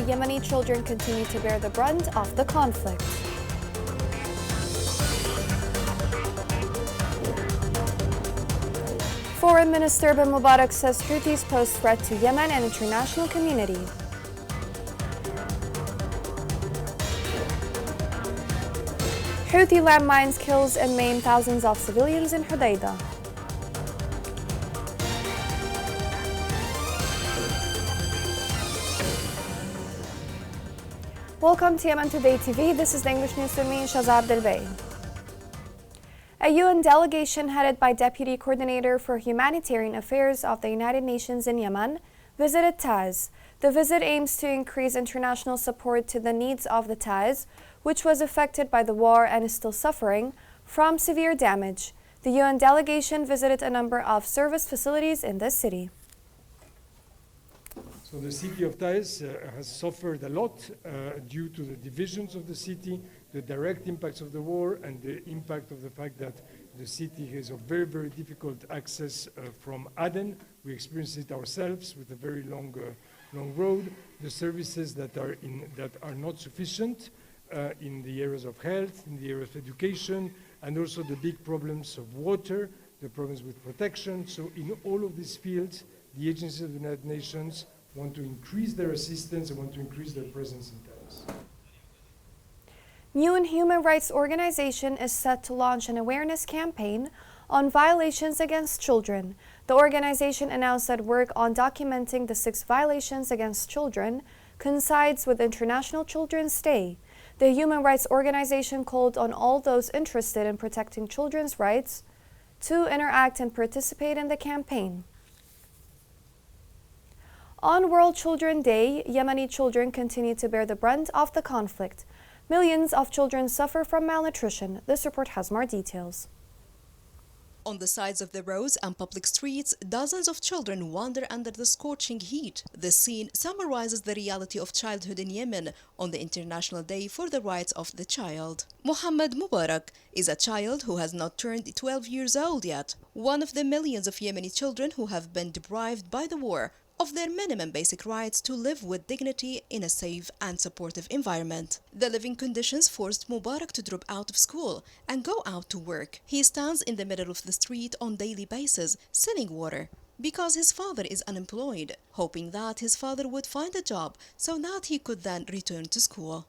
day, Yemeni children continue to bear the brunt of the conflict. Foreign Minister bin Mubarak says Houthis pose threat to Yemen and international community. Houthi landmines kills and maim thousands of civilians in Hodeidah. Welcome to Yemen Today TV. This is the English news with me, Shazad Delbey. A UN delegation headed by Deputy Coordinator for Humanitarian Affairs of the United Nations in Yemen visited Taiz. The visit aims to increase international support to the needs of the Taiz, which was affected by the war and is still suffering from severe damage. The UN delegation visited a number of service facilities in this city. So the city of Taiz has suffered a lot due to the divisions of the city, the direct impacts of the war, and the impact of the fact that the city has a very, very difficult access from Aden. We experienced it ourselves with a very long road. The services that are not sufficient in the areas of health, in the area of education, and also the big problems of water, the problems with protection. So in all of these fields, the agencies of the United Nations want to increase their assistance and want to increase their presence in Taiz. UN human rights organization is set to launch an awareness campaign on violations against children. The organization announced that work on documenting the 6 violations against children coincides with International Children's Day. The human rights organization called on all those interested in protecting children's rights to interact and participate in the campaign. On World Children's Day, Yemeni children continue to bear the brunt of the conflict. Millions of children suffer from malnutrition. This report has more details. On the sides of the roads and public streets, dozens of children wander under the scorching heat. This scene summarizes the reality of childhood in Yemen on the International Day for the Rights of the Child. Mohammed Mubarak is a child who has not turned 12 years old yet, one of the millions of Yemeni children who have been deprived by the war of their minimum basic rights to live with dignity in a safe and supportive environment. The living conditions forced Mubarak to drop out of school and go out to work. He stands in the middle of the street on daily basis, selling water, because his father is unemployed, hoping that his father would find a job so that he could then return to school.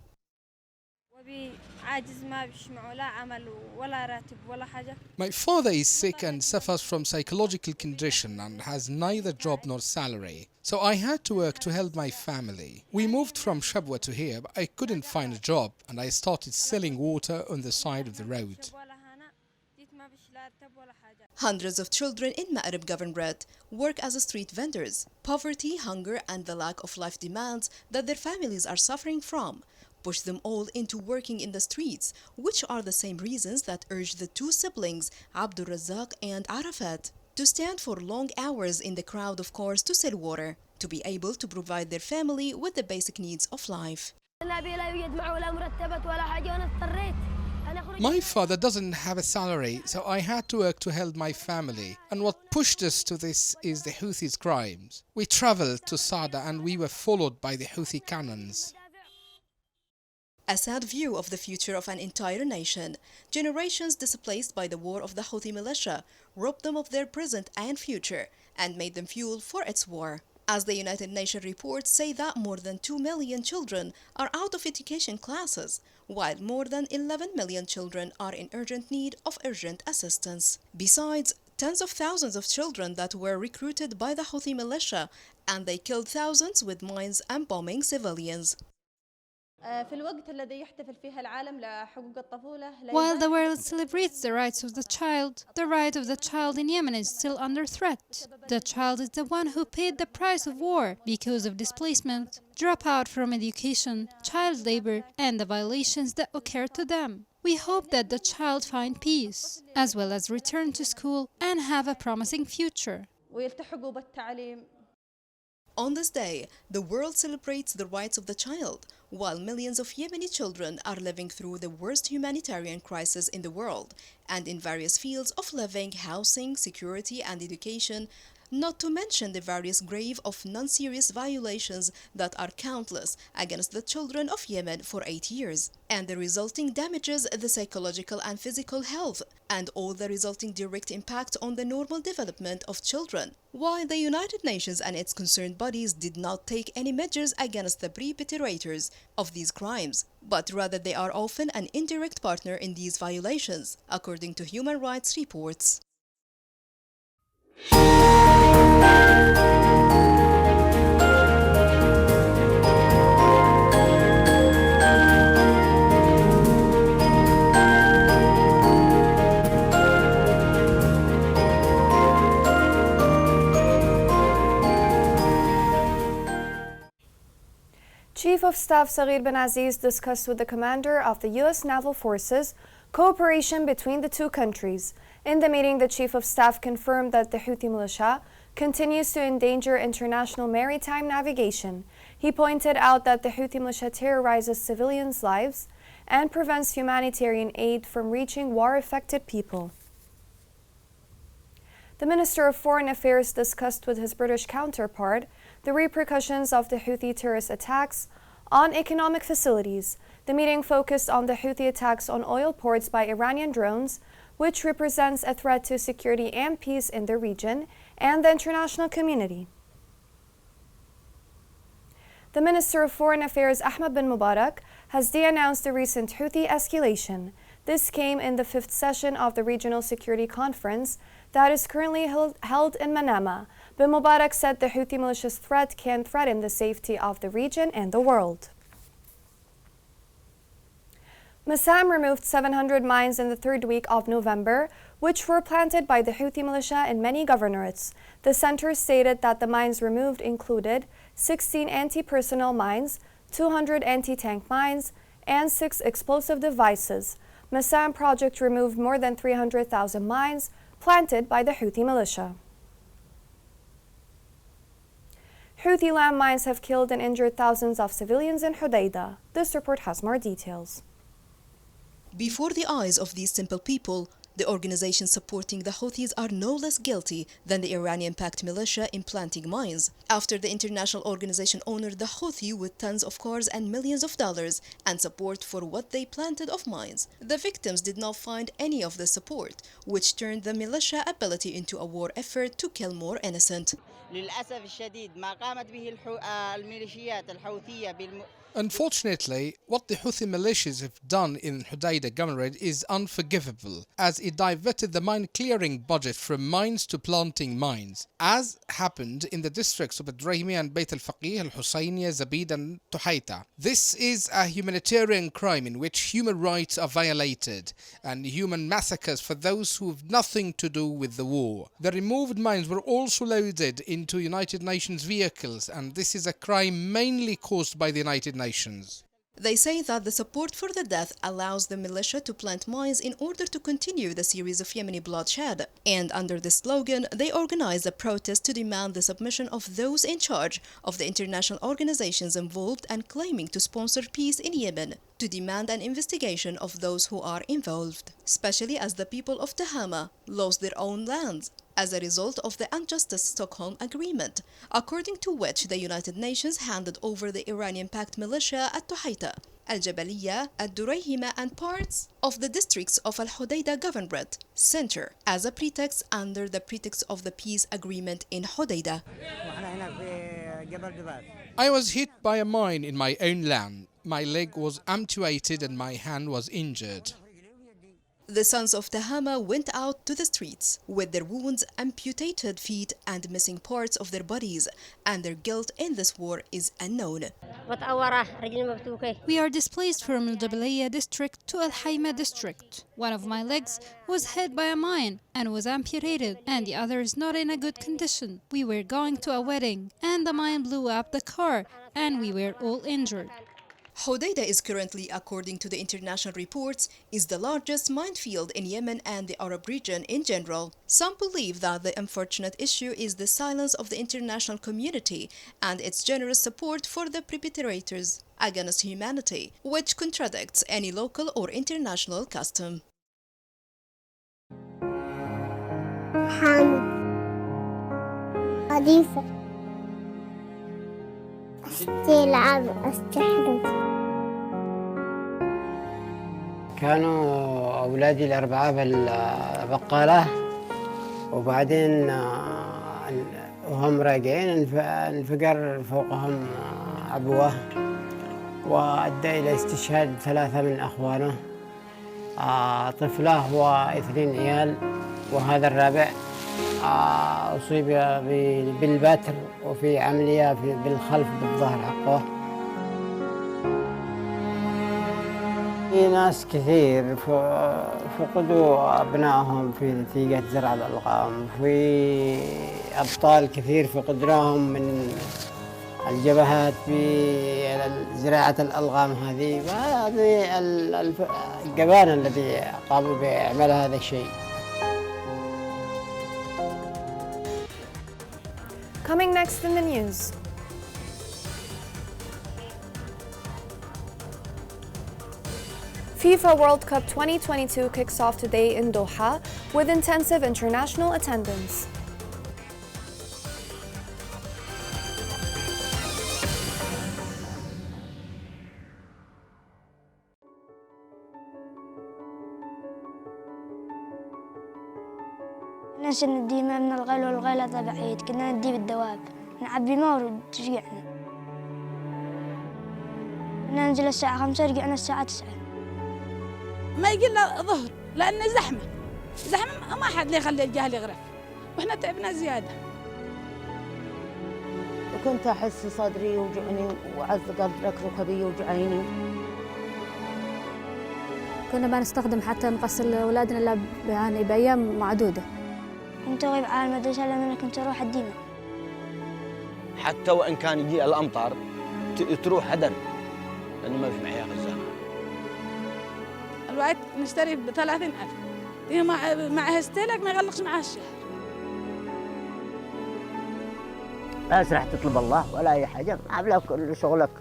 My father is sick and suffers from psychological condition and has neither job nor salary. So I had to work to help my family. We moved from Shabwa to here, but I couldn't find a job and I started selling water on the side of the road. Hundreds of children in Ma'rib Governorate work as street vendors. Poverty, hunger, and the lack of life demands that their families are suffering from push them all into working in the streets, which are the same reasons that urged the 2 siblings, Abdul Razak and Arafat, to stand for long hours in the crowd, of course, to sell water, to be able to provide their family with the basic needs of life. My father doesn't have a salary, so I had to work to help my family. And what pushed us to this is the Houthis' crimes. We traveled to Sada and we were followed by the Houthi cannons. A sad view of the future of an entire nation. Generations displaced by the war of the Houthi militia robbed them of their present and future and made them fuel for its war. As the United Nations reports say that more than 2 million children are out of education classes, while more than 11 million children are in urgent need of urgent assistance. Besides, tens of thousands of children that were recruited by the Houthi militia, and they killed thousands with mines and bombing civilians. While the world celebrates the rights of the child, the right of the child in Yemen is still under threat. The child is the one who paid the price of war because of displacement, dropout from education, child labor, and the violations that occur to them. We hope that the child find peace, as well as return to school and have a promising future. On this day, the world celebrates the rights of the child, while millions of Yemeni children are living through the worst humanitarian crisis in the world, and in various fields of living, housing, security, and education, not to mention the various grave of non-serious violations that are countless against the children of Yemen for 8 years, and the resulting damages the psychological and physical health, and all the resulting direct impact on the normal development of children. While the United Nations and its concerned bodies did not take any measures against the perpetrators of these crimes, but rather they are often an indirect partner in these violations, according to human rights reports. Chief of Staff Saghir bin Aziz discussed with the commander of the U.S. Naval Forces cooperation between the two countries. In the meeting, the Chief of Staff confirmed that the Houthi militia continues to endanger international maritime navigation. He pointed out that the Houthi militia terrorizes civilians' lives and prevents humanitarian aid from reaching war-affected people. The Minister of Foreign Affairs discussed with his British counterpart the repercussions of the Houthi terrorist attacks on economic facilities. The meeting focused on the Houthi attacks on oil ports by Iranian drones, which represents a threat to security and peace in the region and the international community. The Minister of Foreign Affairs, Ahmed bin Mubarak, has denounced the recent Houthi escalation. This came in the 5th session of the Regional Security Conference that is currently held in Manama. Bin Mubarak said the Houthi militia's threat can threaten the safety of the region and the world. Massam removed 700 mines in the 3rd week of November, which were planted by the Houthi militia in many governorates. The center stated that the mines removed included 16 anti-personnel mines, 200 anti-tank mines, and 6 explosive devices. Massam project removed more than 300,000 mines planted by the Houthi militia. Houthi landmines have killed and injured thousands of civilians in Hodeidah. This report has more details. Before the eyes of these simple people, the organizations supporting the Houthis are no less guilty than the Iranian-backed militia in planting mines. After the international organization honored the Houthi with tons of cars and millions of dollars and support for what they planted of mines, the victims did not find any of the support, which turned the militia ability into a war effort to kill more innocent. للأسف الشديد ما قامت به الميليشيات الحوثية Unfortunately, what the Houthi militias have done in Hodeidah Governorate is unforgivable, as it diverted the mine-clearing budget from mines to planting mines, as happened in the districts of Adrahimi and Beit al-Faqih, al-Husayniya, Zabid and Tuhaita. This is a humanitarian crime in which human rights are violated and human massacres for those who have nothing to do with the war. The removed mines were also loaded into United Nations vehicles, and this is a crime mainly caused by the United Nations. They say that the support for the death allows the militia to plant mines in order to continue the series of Yemeni bloodshed. And under this slogan, they organized a protest to demand the submission of those in charge of the international organizations involved and claiming to sponsor peace in Yemen, to demand an investigation of those who are involved, especially as the people of Tehama lost their own lands as a result of the unjust Stockholm Agreement, according to which the United Nations handed over the Iranian-backed militia at Tuhaita, Al-Jabaliyya, Al-Durayhima and parts of the districts of Al-Hodeidah Governorate Center as a pretext under the pretext of the peace agreement in Hodeidah. I was hit by a mine in my own land. My leg was amputated and my hand was injured. The sons of Tehama went out to the streets with their wounds, amputated feet and missing parts of their bodies, and their guilt in this war is unknown. We are displaced from Al-Jabaliyya district to Al-Hayma district. One of my legs was hit by a mine and was amputated, and the other is not in a good condition. We were going to a wedding, and the mine blew up the car, and we were all injured. Hodeidah is currently, according to the international reports, is the largest minefield in Yemen and the Arab region in general. Some believe that the unfortunate issue is the silence of the international community and its generous support for the perpetrators against humanity, which contradicts any local or international custom. نظيفة، ألعب أستحلم. كانوا أولادي الأربعة بالبقالة، وبعدين وهم راجعين انفجر فوقهم أبوه، وأدى إلى استشهاد 3 من أخوانه، طفله و2 عيال، وهذا الرابع أصيب بالبتر وفي عملية بالخلف بالظهر حقه. في ناس كثير فقدوا أبنائهم في نتيجة زرع الألغام، في أبطال كثير فقدناهم من الجبهات بزراعة الألغام هذه، وهذه الجبان الذي قاموا بإعمال هذا الشيء. Coming next in the news. FIFA World Cup 2022 kicks off today in Doha with intensive international attendance. ناس ندي ماء من الغيل والغيل هذا بعيد، كنا ندي بالدواب نعبي ماء ورجعنا. كنا ننزل الساعة 5 رجعنا الساعة 9. ما يجي لنا ظهر لأنه زحمة ما حد يخلي الجهل يغرق، وإحنا تعبنا زيادة. وكنت أحس صدري يوجعني وعز قدرك ركبي يوجعيني. كنا ما نستخدم حتى نغسل أولادنا إلا يعني بأيام معدودة. كنت أغيب على المدرسة لأن كنت أروح الديمة. حتى وإن كان يجي الأمطار تروح هدر لأنه ما في معي خزانة. الوقت نشتري ب30,000 معها استهلاك ما يغلقش معها الشهر. بس راح تطلب الله ولا أي حاجة، عاملة كل شغلك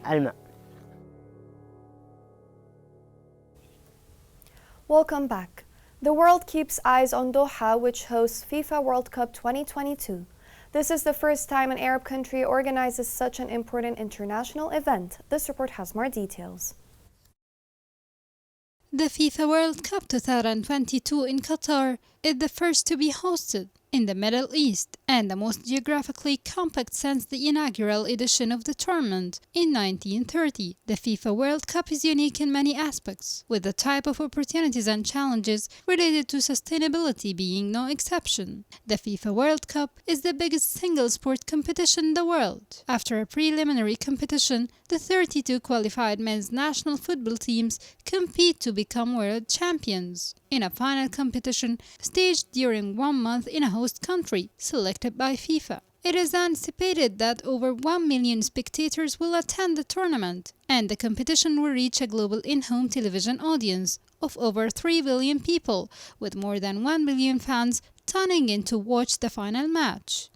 على الماء. Welcome back. The world keeps eyes on Doha, which hosts FIFA World Cup 2022. This is the first time an Arab country organizes such an important international event. This report has more details. The FIFA World Cup 2022 in Qatar is the first to be hosted in the Middle East and the most geographically compact since the inaugural edition of the tournament in 1930. The FIFA World Cup is unique in many aspects, with the type of opportunities and challenges related to sustainability being no exception. The FIFA World Cup is the biggest single sport competition in the world. After a preliminary competition, the 32 qualified men's national football teams compete to become world champions in a final competition staged during 1 month in a host country selected by FIFA. It is anticipated that over 1 million spectators will attend the tournament, and the competition will reach a global in-home television audience of over 3 billion people, with more than 1 billion fans tuning in to watch the final match.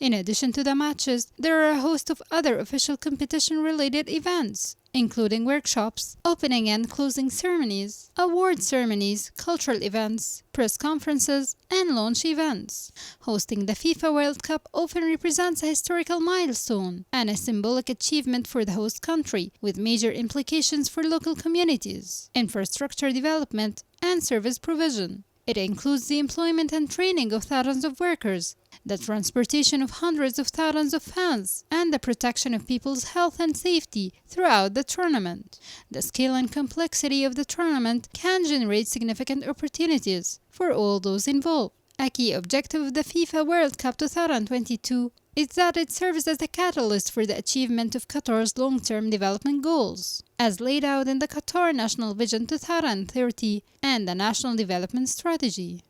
In addition to the matches, there are a host of other official competition-related events, including workshops, opening and closing ceremonies, award ceremonies, cultural events, press conferences, and launch events. Hosting the FIFA World Cup often represents a historical milestone and a symbolic achievement for the host country, with major implications for local communities, infrastructure development, and service provision. It includes the employment and training of thousands of workers, the transportation of hundreds of thousands of fans, and the protection of people's health and safety throughout the tournament. The scale and complexity of the tournament can generate significant opportunities for all those involved. A key objective of the FIFA World Cup 2022 is that it serves as a catalyst for the achievement of Qatar's long-term development goals, as laid out in the Qatar National Vision 2030 and the National Development Strategy.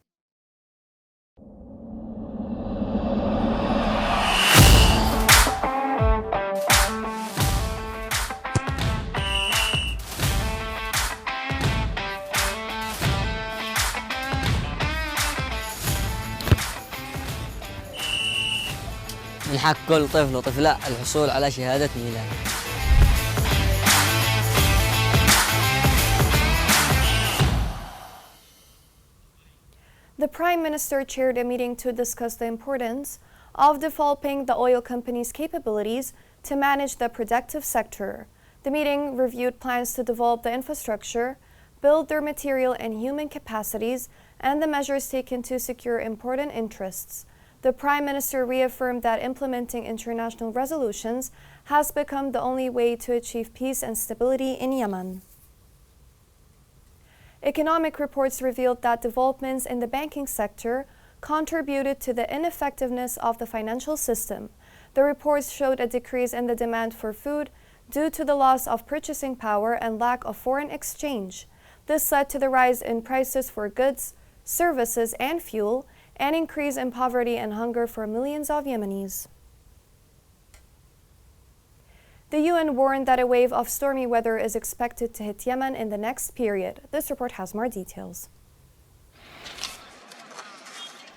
من حق كل طفل وطفلة الحصول على شهادة ميلاد. The Prime Minister chaired a meeting to discuss the importance of developing the oil company's capabilities to manage the productive sector. The meeting reviewed plans to develop the infrastructure, build their material and human capacities, and the measures taken to secure important interests. The Prime Minister reaffirmed that implementing international resolutions has become the only way to achieve peace and stability in Yemen. Economic reports revealed that developments in the banking sector contributed to the ineffectiveness of the financial system. The reports showed a decrease in the demand for food due to the loss of purchasing power and lack of foreign exchange. This led to the rise in prices for goods, services, and fuel, and increase in poverty and hunger for millions of Yemenis. The UN warned that a wave of stormy weather is expected to hit Yemen in the next period. This report has more details.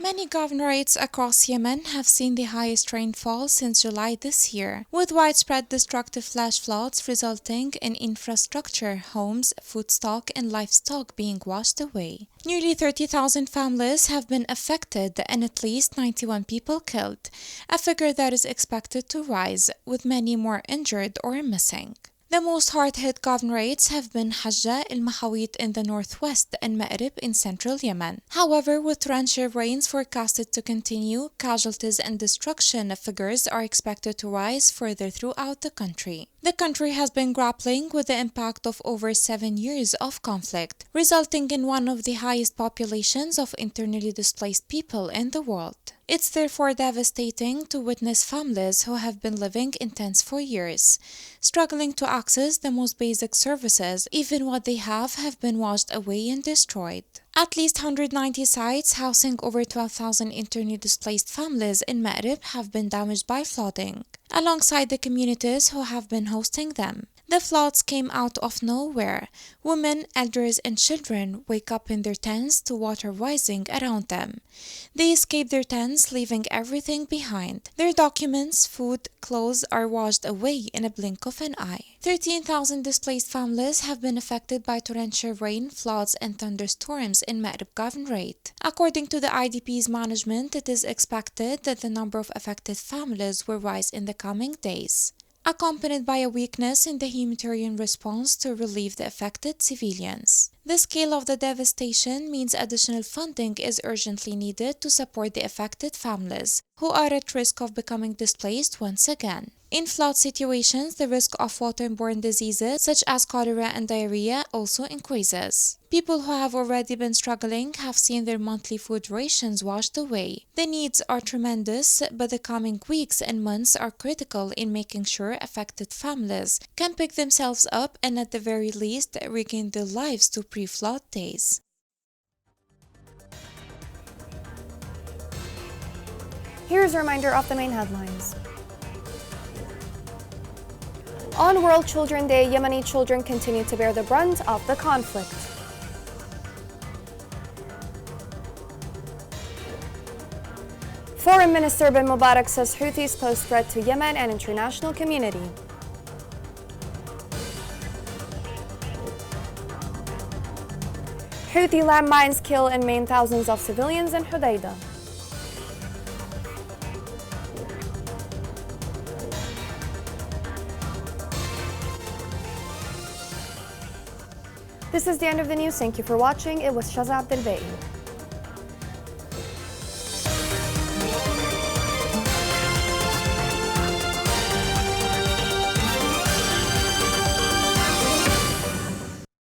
Many governorates across Yemen have seen the highest rainfall since July this year, with widespread destructive flash floods resulting in infrastructure, homes, food stock, and livestock being washed away. Nearly 30,000 families have been affected and at least 91 people killed, a figure that is expected to rise, with many more injured or missing. The most hard-hit governorates have been Hajjah, al-Mahawit in the northwest, and Ma'rib in central Yemen. However, with torrential rains forecasted to continue, casualties and destruction figures are expected to rise further throughout the country. The country has been grappling with the impact of over 7 years of conflict, resulting in one of the highest populations of internally displaced people in the world. It's therefore devastating to witness families who have been living in tents for years, struggling to access the most basic services. Even what they have been washed away and destroyed. At least 190 sites housing over 12,000 internally displaced families in Ma'rib have been damaged by flooding, alongside the communities who have been hosting them. The floods came out of nowhere. Women, elders, and children wake up in their tents to water rising around them. They escape their tents, leaving everything behind. Their documents, food, clothes are washed away in a blink of an eye. 13,000 displaced families have been affected by torrential rain, floods, and thunderstorms in Ma'rib Governorate. According to the IDP's management, it is expected that the number of affected families will rise in the coming days, accompanied by a weakness in the humanitarian response to relieve the affected civilians. The scale of the devastation means additional funding is urgently needed to support the affected families, who are at risk of becoming displaced once again. In flood situations, the risk of waterborne diseases such as cholera and diarrhea also increases. People who have already been struggling have seen their monthly food rations washed away. The needs are tremendous, but the coming weeks and months are critical in making sure affected families can pick themselves up and at the very least regain their lives to pre-flood days. Here's a reminder of the main headlines. On World Children Day, Yemeni children continue to bear the brunt of the conflict. Foreign Minister bin Mubarak says Houthis pose threat to Yemen and international community. Houthi landmines kill and maim thousands of civilians in Hudaydah. This is the end of the news. Thank you for watching. It was Shazad Abdelbaei.